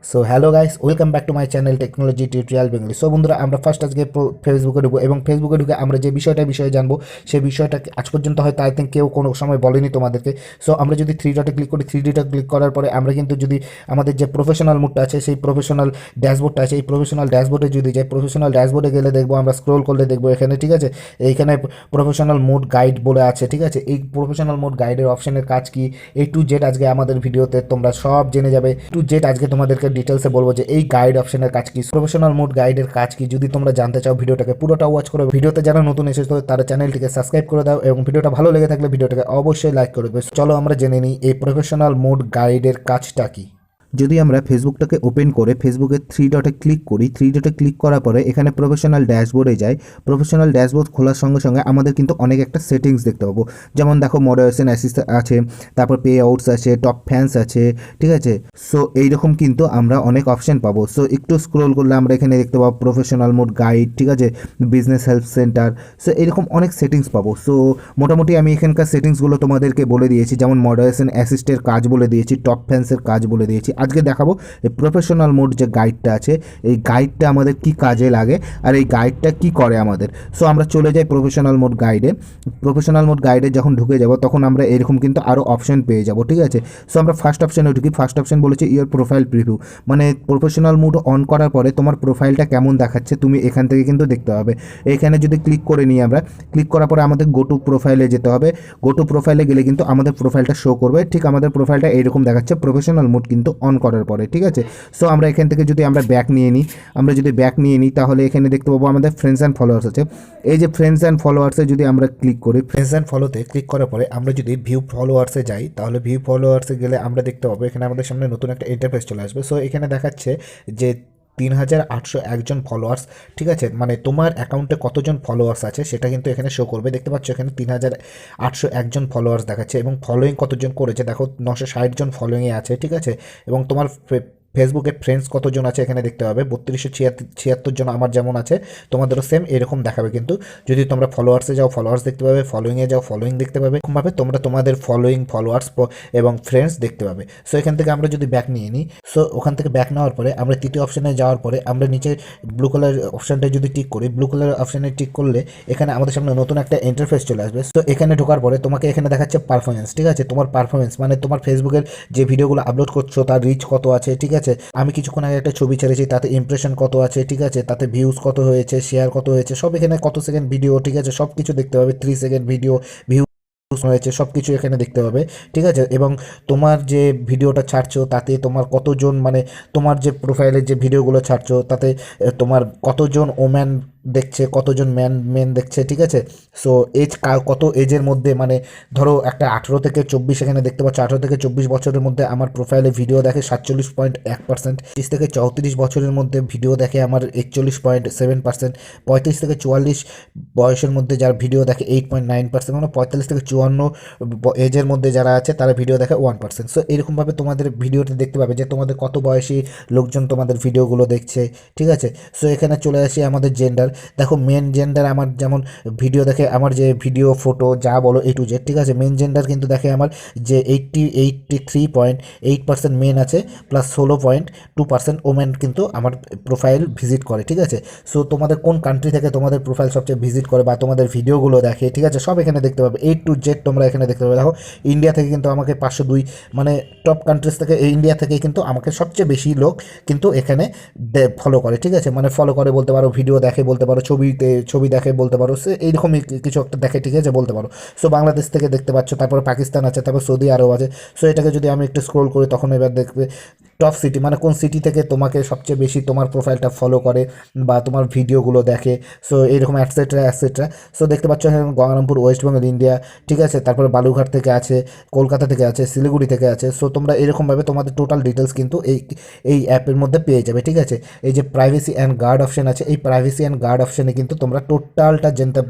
So hello guys, welcome back to my channel technology tutorial Bengali. So বন্ধুরা, আমরা first আজকে ফেসবুকে ঢুকবো এবং ফেসবুকে ঢুকে আমরা যে বিষয়ে জানবো সেই বিষয়টা আজ পর্যন্ত হয়তো আই থিঙ্ক কেউ কোনো সময় বলেনি তোমাদেরকে। সো আমরা যদি থ্রি ডটে ক্লিক করি, থ্রি ডটে ক্লিক করার পরে আমরা কিন্তু যদি আমাদের যে প্রফেশনাল মুডটা আছে, সেই প্রফেশনাল ড্যাশবোর্ডটা আছে, এই প্রফেশনাল ড্যাশবোর্ডে যদি যাই, প্রফেশনাল ড্যাশবোর্ডে গেলে দেখবো, আমরা স্ক্রোল করলে দেখবো এখানে, ঠিক আছে, এইখানে প্রফেশনাল মুড গাইড বলে আছে, ঠিক আছে। এই প্রফেশনাল মুড গাইডের অপশনের কাজ কি, এই টু জেড আজকে আমাদের ভিডিওতে তোমরা সব জেনে যাবে। টু জেড আজকে তোমাদেরকে ডিটেলসে বলবো যে এই গাইড অপশনের কাজ কি, প্রফেশনাল মুড গাইডের কাজ কি। যদি তোমরা জানতে চাও ভিডিওটাকে পুরোটা ওয়াচ করো। ভিডিওতে যারা নতুন এসেছো তারা চ্যানেলটিকে সাবস্ক্রাইব করে দাও এবং ভিডিওটা ভালো লেগে থাকলে ভিডিওটাকে অবশ্যই লাইক করে দেবে। চলো আমরা জেনে নিই এই প্রফেশনাল মুড গাইডের কাজটা কি। যদি আমরা ফেসবুকটাকে ওপেন করে ফেসবুকে থ্রি ডটে ক্লিক করি, থ্রি ডটে ক্লিক করার পরে এখানে প্রফেশনাল ড্যাশবোর্ডে যাই। প্রফেশনাল ড্যাশবোর্ড খোলার সঙ্গে সঙ্গে আমাদের কিন্তু অনেক একটা সেটিংস দেখতে পাবো। যেমন দেখো, মডারেশন অ্যাসিস্ট আছে, তারপর পে আউটস আছে, টপ ফ্যান্স আছে, ঠিক আছে। সো এইরকম কিন্তু আমরা অনেক অপশন পাবো। সো একটু স্ক্রোল করলে আমরা এখানে দেখতে পাবো প্রফেশনাল মোড গাইড, ঠিক আছে, বিজনেস হেল্প সেন্টার। সো এরকম অনেক সেটিংস পাবো। সো মোটামুটি আমি এখানকার সেটিংসগুলো তোমাদেরকে বলে দিয়েছি, যেমন মডারেশন অ্যাসিস্টের কাজ বলে দিয়েছি, টপ ফ্যান্সের কাজ বলে দিয়েছি। আজকে দেখাবো এই প্রফেশনাল মোড যে গাইডটা আছে, এই গাইডটা আমাদের কি কাজে লাগে আর এই গাইডটা কি করে আমাদের। সো আমরা চলে যাই প্রফেশনাল মোড গাইডে। প্রফেশনাল মোড গাইডে যখন ঢুকে যাব তখন আমরা এরকম কিন্তু আরও অপশন পেয়ে যাব, ঠিক আছে। সো আমরা ফার্স্ট অপশানে ঢুকি। ফার্স্ট অপশন বলেছে ইয়োর প্রোফাইল প্রিভিউ, মানে প্রফেশনাল মোড অন করার পরে তোমার প্রোফাইলটা কেমন দেখাচ্ছে তুমি এখান থেকে কিন্তু দেখতে পাবে। এখানে যদি ক্লিক করে নিই আমরা, ক্লিক করার পরে আমাদের গো টু প্রোফাইলে যেতে হবে। গো টু প্রোফাইলে গেলে কিন্তু আমাদের প্রোফাইলটা শো করবে। ঠিক আমাদের প্রোফাইলটা এইরকম দেখাচ্ছে প্রফেশনাল মোড কিন্তু অন করার পরে, ঠিক আছে। সো আমরা এখান থেকে যদি আমরা ব্যাক নিয়ে নিই, তাহলে এখানে দেখতে পাবো আমাদের ফ্রেন্ডস অ্যান্ড ফলোয়ার্স আছে। এই যে ফ্রেন্ডস অ্যান্ড ফলোয়ার্সে যদি আমরা ক্লিক করি, ফ্রেন্ডস অ্যান্ড ফলোতে ক্লিক করার পরে আমরা যদি ভিউ ফলোয়ার্সে যাই, তাহলে ভিউ ফলোয়ার্সে গেলে আমরা দেখতে পাবো এখানে আমাদের সামনে নতুন একটা ইন্টারফেস চলে আসবে। সো এখানে দেখাচ্ছে যে 3801 ফলোয়ার্স, ঠিক আছে, মানে তোমার অ্যাকাউন্টে কতজন ফলোয়ার্স আছে সেটা কিন্তু এখানে শো করবে। দেখতে পাচ্ছ এখানে 3801 ফলোয়ার্স দেখাচ্ছে এবং ফলোয়িং কতজন করেছে দেখো, 960 জন ফলোয়িংয়ে আছে, ঠিক আছে। এবং তোমার ফেসবুকে ফ্রেন্ডস কতজন আছে এখানে দেখতে পাবে, 3276 জন আমার যেমন আছে তোমাদেরও সেম এরকম দেখাবে। কিন্তু যদি তোমরা ফলোয়ার্সে যাও ফলোয়ার্স দেখতে পাবে, ফলোয়িংয়ে যাও ফলোয়িং দেখতে পাবে, এরকমভাবে তোমরা তোমাদের ফলোয়িং, ফলোয়ার্স এবং ফ্রেন্ডস দেখতে পাবে। সো এখান থেকে আমরা যদি ব্যাক নিয়ে নিই, সো ওখান থেকে ব্যাক নেওয়ার পরে আমরা তৃতীয় অপশানে যাওয়ার পরে আমরা নিচে ব্লু কালার অপশানটা যদি টিক করি, ব্লু কালার অপশানে টিক করলে এখানে আমাদের সামনে নতুন একটা ইন্টারফেস চলে আসবে। সো এখানে ঢোকার পরে তোমাকে এখানে দেখাচ্ছে পারফরমেন্স, ঠিক আছে। তোমার পারফরমেন্স মানে তোমার ফেসবুকের যে ভিডিওগুলো আপলোড করছো তার রিচ কত আছে, ঠিক আছে। আমি কিছুক্ষণ আগে একটা ছবি ছেড়েছি, তাতে ইমপ্রেশন কত আছে, ঠিক আছে, তাতে ভিউজ কত হয়েছে, শেয়ার কত হয়েছে, সব এখানে কত সেকেন্ড ভিডিও, ঠিক আছে, সব কিছু দেখতে পাবে। 3 সেকেন্ড ভিডিও ভিউ হয়েছে সব কিছু এখানে দেখতে পাবে, ঠিক আছে। এবং তোমার যে ভিডিওটা ছাড়ছো তাতে তোমার কতজন, মানে তোমার যে প্রোফাইলের যে ভিডিওগুলো ছাড়ছো তাতে তোমার কতজন ওম্যান দেখছে, কতজন মেন দেখছে, ঠিক আছে। সো এজ কত এজের মধ্যে, মানে ধরো একটা 18 থেকে 24 এখানে দেখতে পাচ্ছ, 18 থেকে 24 বছরের মধ্যে আমার প্রোফাইলে ভিডিও দেখে 47.1%, 30 থেকে 34 বছরের মধ্যে ভিডিও দেখে আমার 41.7%, 35 থেকে 44 বয়সের মধ্যে যার ভিডিও দেখে 8.9%, মানে 45 থেকে 54 এজের মধ্যে যারা আছে তারা ভিডিও দেখে 1%। সো এরকমভাবে তোমাদের ভিডিওতে দেখতে পাবে যে তোমাদের কত বয়সী লোকজন তোমাদের ভিডিওগুলো দেখছে, ঠিক আছে। সো এখানে চলে আসি আমাদের জেন্ডার। দেখো মেন জেন্ডার আমার যেমন ভিডিও দেখে, আমার যে ভিডিও ফটো যা বলো A to Z, ঠিক আছে। মেন জেন্ডার কিন্তু দেখে আমার যে 83.8% মেন আছে, প্লাস 16.2% ওমেন কিন্তু আমার প্রোফাইল ভিজিট করে, ঠিক আছে। সো তোমাদের কোন কান্ট্রি থেকে তোমাদের প্রোফাইল সবচেয়ে ভিজিট করে বা তোমাদের ভিডিওগুলো দেখে, ঠিক আছে, সব এখানে দেখতে পাবে। A to Z তোমরা এখানে দেখতে পাবে। দেখো ইন্ডিয়া থেকে কিন্তু আমাকে 502, মানে টপ কান্ট্রিজ থেকে ইন্ডিয়া থেকে কিন্তু আমাকে সবচেয়ে বেশি লোক কিন্তু এখানে ফলো করে, ঠিক আছে। মানে ফলো করে বলতে পারো, ভিডিও দেখে বলতে পারো, ছবি দেখে বলতে পারো, সে এইরকমই কিছু একটা দেখে, ঠিক আছে, বলতে পারো। সো বাংলাদেশ থেকে দেখতে পাচ্ছ, তারপরে পাকিস্তান আছে, তারপর সৌদি আরব আছে। সো এটাকে যদি আমি একটু স্ক্রোল করি তখন এবার দেখবে টপ সিটি, মানে কোন সিটি থেকে তোমাকে সবচেয়ে বেশি তোমার প্রোফাইলটা ফলো করে বা তোমার ভিডিওগুলো দেখে। সো এইরকম অ্যাটসেট্রা অ্যাটসেট্রা। সো দেখতে পাচ্ছ এখানে গঙ্গারামপুর, ওয়েস্ট বেঙ্গল, ইন্ডিয়া, ঠিক আছে। তারপরে বালুঘাট থেকে আছে, কলকাতা থেকে আছে, শিলিগুড়ি থেকে আছে। সো তোমরা এরকমভাবে তোমাদের টোটাল ডিটেলস কিন্তু এই অ্যাপের মধ্যে পেয়ে যাবে, ঠিক আছে। এই যে প্রাইভেসি অ্যান্ড গার্ড অপশন আছে, এই প্রাইভেসি অ্যান্ড গার্ড গার্ড অপশানে কিন্তু তোমরা টোটালটা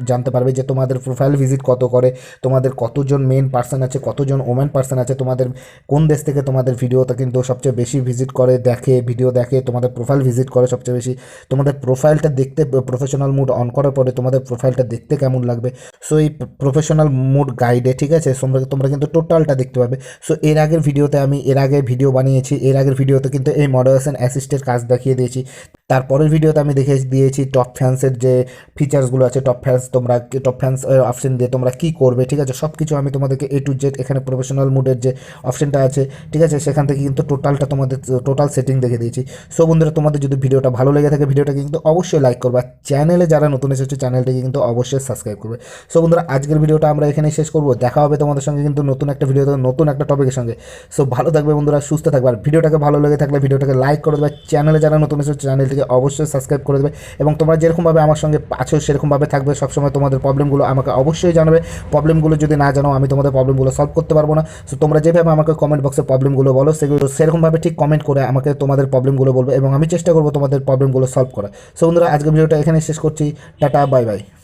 জানতে পারবে যে তোমাদের প্রোফাইল ভিজিট কত করে, তোমাদের কতজন মেন পার্সন আছে, কতজন ওমেন পার্সন আছে, তোমাদের কোন দেশ থেকে তোমাদের ভিডিওটা কিন্তু সবচেয়ে বেশি ভিজিট করে, দেখে ভিডিও দেখে, তোমাদের প্রোফাইল ভিজিট করে সবচেয়ে বেশি, তোমাদের প্রোফাইলটা দেখতে প্রফেশনাল মুড অন করার পরে তোমাদের প্রোফাইলটা দেখতে কেমন লাগবে। সো এই প্রফেশনাল মুড গাইডে, ঠিক আছে, তোমরা কিন্তু টোটালটা দেখতে পাবে। সো এর আগের ভিডিওতে আমি এর আগে ভিডিও বানিয়েছি, এর আগের ভিডিওতে কিন্তু এই মডারেশন অ্যাসিস্টের কাজ দেখিয়ে দিয়েছি। তারপরের ভিডিওতে আমি দেখে দিয়েছি টপ ফ্যান্সের যে ফিচার্সগুলো আছে, টপ ফ্যান্স অপশন দিয়ে তোমরা কী করবে, ঠিক আছে, সব কিছু আমি তোমাদেরকে A to Z এখানে প্রফেশনাল মুডের যে অপশনটা আছে, ঠিক আছে, সেখান থেকে কিন্তু টোটালটা তোমাদের টোটাল সেটিং দেখে দিয়েছি। সো বন্ধুরা, তোমাদের যদি ভিডিওটা ভালো লেগে থাকে ভিডিওটাকে কিন্তু অবশ্যই লাইক করবে, চ্যানেলে যারা নতুন এসেছে চ্যানেলটাকে কিন্তু অবশ্যই সাবস্ক্রাইব করবে। সো বন্ধুরা, আজকের ভিডিওটা আমরা এখানে শেষ করবো, দেখা হবে তোমাদের সঙ্গে কিন্তু নতুন একটা ভিডিওতে নতুন একটা টপিকের সঙ্গে। সো ভালো থাকবে বন্ধুরা, সুস্থ থাকবে, আর ভিডিওটাকে ভালো লেগে থাকলে ভিডিওটাকে লাইক করে দেবে, চ্যানেলে যারা নতুন এসেছে চ্যানেলটিকে অবশ্যই সাবস্ক্রাইব করে দেবে, এবং তোমরা যেরকমভাবে আমার সঙ্গে আছো সেরকমভাবে থাকবে সবসময়। তোমাদের প্রবলেমগুলো আমাকে অবশ্যই জানাবে, প্রবলেমগুলো যদি না জানো আমি তোমাদের প্রবলেমগুলো সলভ করতে পারবো না। সো তোমরা যেভাবে আমাকে কমেন্ট বক্সে প্রবলেমগুলো বলো সেগুলো সেরকমভাবে ঠিক কমেন্ট করে আমাকে তোমাদের প্রবলেমগুলো বলবে, এবং আমি চেষ্টা করবো তোমাদের প্রবলেমগুলো সলভ করা। সো বন্ধুরা, আজকের ভিডিওটা এখানে শেষ করছি, টাটা, বাই বাই।